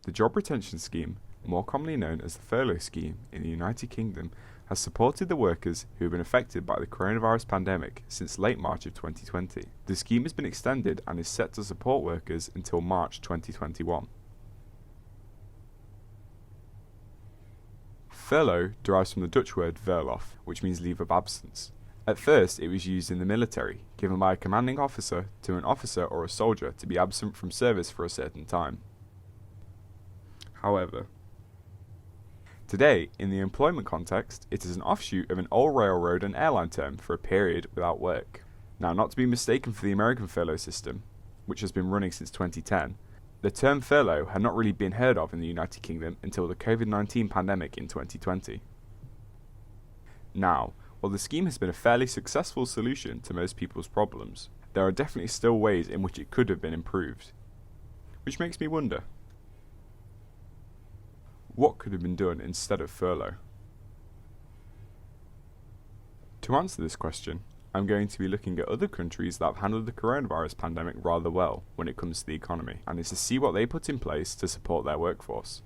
The job retention scheme, more commonly known as the furlough scheme in the United Kingdom, has supported the workers who have been affected by the coronavirus pandemic since late March of 2020. The scheme has been extended and is set to support workers until March 2021. Furlough derives from the Dutch word verlof, which means leave of absence. At first, it was used in the military, given by a commanding officer to an officer or a soldier to be absent from service for a certain time. However, today, in the employment context, it is an offshoot of an old railroad and airline term for a period without work. Now, not to be mistaken for the American furlough system, which has been running since 2010, the term furlough had not really been heard of in the United Kingdom until the COVID-19 pandemic in 2020. Now, while the scheme has been a fairly successful solution to most people's problems, there are definitely still ways in which it could have been improved. Which makes me wonder, what could have been done instead of furlough? To answer this question, I'm going to be looking at other countries that have handled the coronavirus pandemic rather well when it comes to the economy, and is to see what they put in place to support their workforce.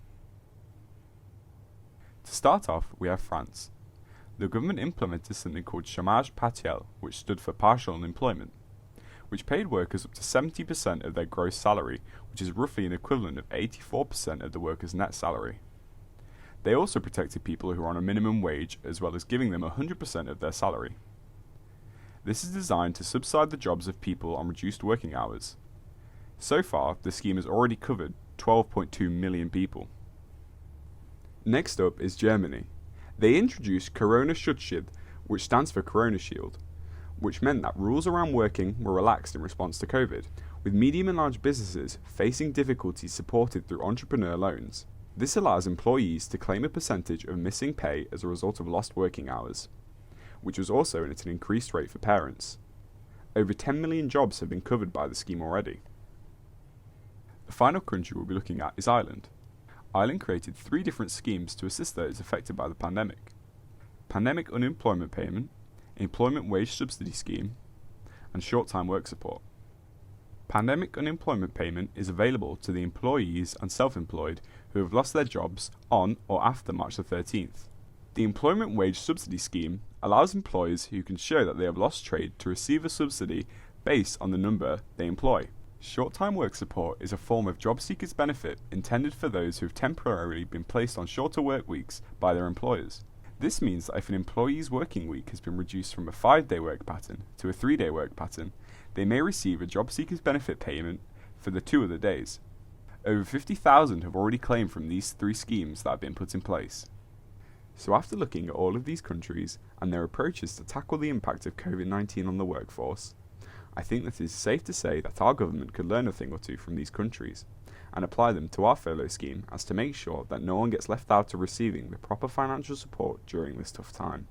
To start off, we have France. The government implemented something called chômage partiel, which stood for partial unemployment, which paid workers up to 70% of their gross salary, which is roughly an equivalent of 84% of the worker's net salary. They also protected people who are on a minimum wage, as well as giving them 100% of their salary. This is designed to subside the jobs of people on reduced working hours. So far, the scheme has already covered 12.2 million people. Next up is Germany. They introduced Corona-Schutzschild, which stands for Corona Shield, which meant that rules around working were relaxed in response to COVID, with medium and large businesses facing difficulties supported through entrepreneur loans. This allows employees to claim a percentage of missing pay as a result of lost working hours, which was also at an increased rate for parents. Over 10 million jobs have been covered by the scheme already. The final country we'll be looking at is Ireland. Ireland created 3 different schemes to assist those affected by the pandemic: Pandemic Unemployment Payment, Employment Wage Subsidy Scheme, and Short-Time Work Support. Pandemic Unemployment Payment is available to the employees and self-employed who have lost their jobs on or after March the 13th. The Employment Wage Subsidy Scheme allows employers who can show that they have lost trade to receive a subsidy based on the number they employ. Short-time work support is a form of job seekers' benefit intended for those who have temporarily been placed on shorter work weeks by their employers. This means that if an employee's working week has been reduced from a 5-day work pattern to a 3-day work pattern, they may receive a job seekers' benefit payment for the 2 other days. Over 50,000 have already claimed from these 3 schemes that have been put in place. So after looking at all of these countries and their approaches to tackle the impact of COVID-19 on the workforce, I think that it is safe to say that our government could learn a thing or two from these countries and apply them to our furlough scheme, as to make sure that no one gets left out of receiving the proper financial support during this tough time.